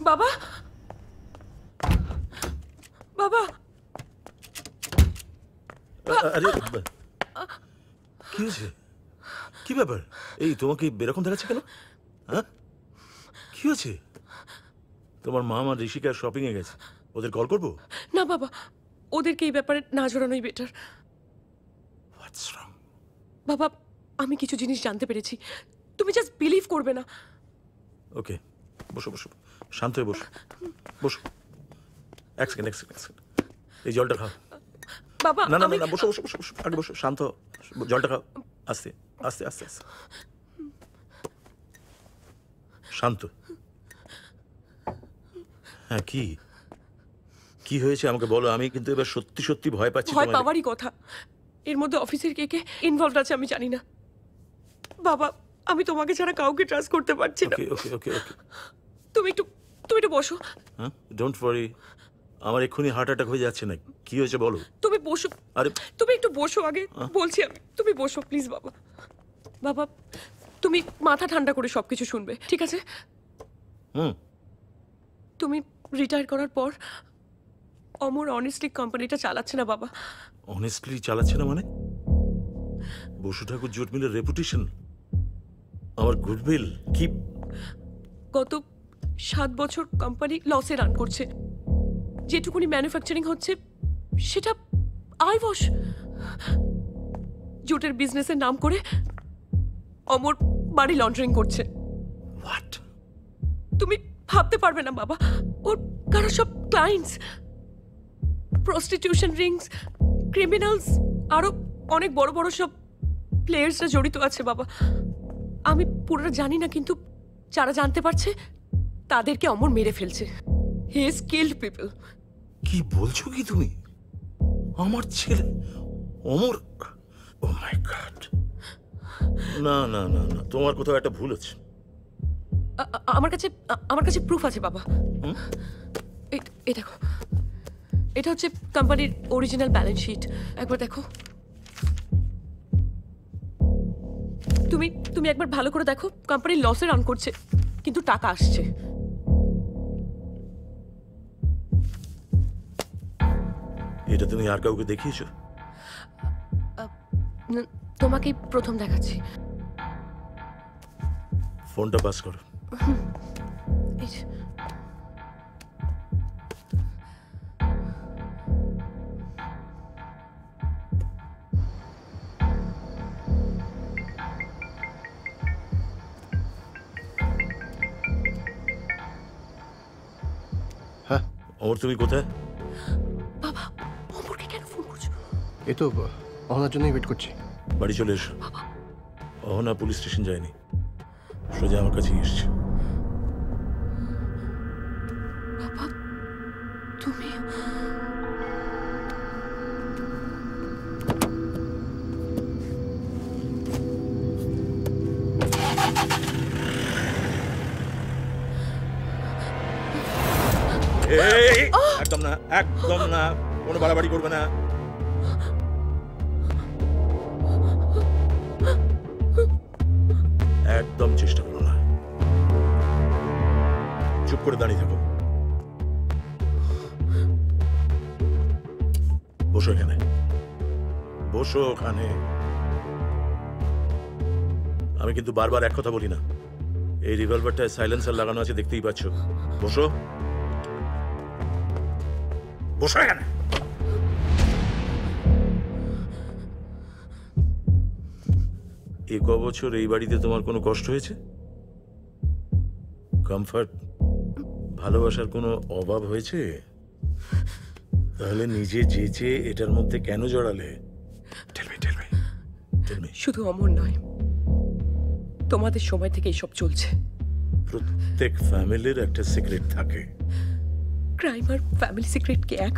বাবা, বাবা, আরে কি হয়েছে? কি ব্যাপার? এই তোমাকে এরকম দেখাচ্ছে কেন? হ্যাঁ, কি হয়েছে? তোমার মা আর ঋষিকা শপিং এ গেছে, ওদের কল করবো? না বাবা, ওদেরকে এই ব্যাপারে না জড়ানোই বেটার। হোয়াটস রং? বাবা, আমি কিছু জিনিস জানতে পেরেছি, তুমি জাস্ট বিলিভ করবে না। ওকে, বসো বসো, শান্ত হয়ে বসো, বসো। এক সেকেন্ড, এই জলটা খাও। বাবা না না না, বসো বসো বসো বসো, আগে বসো, শান্ত। জলটা খাও, আস্তে আস্তে আস্তে আস্তে, শান্ত। হ্যাঁ, কি কি হয়েছে আমাকে বলো, আমি কিন্তু এবার সত্যি সত্যি ভয় পাচ্ছি। ভয় পাওয়ারই কথা, এর মধ্যে অফিসের কে কে ইনভলভড আছে আমি জানি না। বাবা, আমি তোমাকে ছাড়া কাউকে ট্রাস্ট করতে পারছি না। ওকে ওকে ওকে ওকে, তুমি একটু বসো। হ্যাঁ, ডোন্ট ওয়ারি, আমার এক্ষুনি হার্ট অ্যাটাক হয়ে যাচ্ছে না। কি হয়েছে বলো? তুমি বসো। আরে তুমি একটু বসো আগে, বলছি আমি। তুমি বসো প্লিজ বাবা। বাবা, তুমি মাথা ঠান্ডা করে সবকিছু শুনবে, ঠিক আছে? তুমি রিটায়ার করার পর অমর অনেস্টলি কোম্পানিটা চালাচ্ছে না বাবা। অনেস্টলি চালাচ্ছে না মানে? বসু ঠাকুর জুট মিলের রেপুটেশন, আমার গুডউইল কি? গত 7 বছর কোম্পানি লসে রান করছে। যেটুকুনি ম্যানুফ্যাকচারিং হচ্ছে সেটা আইওয়াশ। জুটের বিজনেসের নাম করে অমর মানি লন্ডারিং করছে। হোয়াট? তুমি ভাবতে পারবে না বাবা, ওর কারো সব ক্লায়েন্টস প্রস্টিটিউশন রিংস, ক্রিমিনালস, আরো অনেক বড় বড় সব প্লেয়ার্সরা জড়িত আছে বাবা। আমি পুরোটা জানি না, কিন্তু যারা জানতে পারছে তাদেরকে অমর মেরে ফেলছে। He is killed people. কি বলছো কি তুমি? আমার ছেলে অমর? ও মাই গড! না না না না, তোমার কোথাও একটা ভুল আছে। আমার কাছে প্রুফ আছে বাবা। এই দেখো, এটা হচ্ছে কোম্পানির অরিজিনাল ব্যালেন্স শিট, একবার দেখো। তুমি একবার ভালো করে দেখো, কোম্পানি লসে রান করছে কিন্তু টাকা আসছে। এটা তুমি আর কাউকে দেখিয়েছো? তোমাকেই প্রথম দেখাচ্ছি। ফোনটা পাস করো। এই যে। হ্যাঁ, অমর তুমি কোথায়? বাবা, অমরকে কেন ফোন করছো? এই তো অহনার জন্যই ওয়েট করছি। বাড়ি চলে এসো। অহনা পুলিশ স্টেশন যায়নি, সোজা আমার কাছেই এসছে। বাবা, তুমি একদম না, একদম না, কোনো বাড়াবাড়ি করবে না। একদম চেষ্টা করো না, চুপ করে দাঁড়িয়ে থাকো। বসো এখানে, বসো ওখানে। আমি কিন্তু বারবার এক কথা বলি না। এই রিভলভারটায় সাইলেন্সার লাগানো আছে, দেখতেই পাচ্ছ। বসো, বসো এখানে। এই বছর এই বাড়িতে তোমার কোনো কষ্ট হয়েছে? কমফর্ট, ভালোবাসার কোনো অভাব হয়েছে? তাহলে নিজে যেচে এটার মধ্যে কেন জড়ালে? Tell me. শুধু অমর নয়, তোমাদের সময় থেকে এইসব চলছে। প্রত্যেক ফ্যামিলির একটা সিক্রেট থাকে। ক্রাইম আর ফ্যামিলি সিক্রেট কি এক?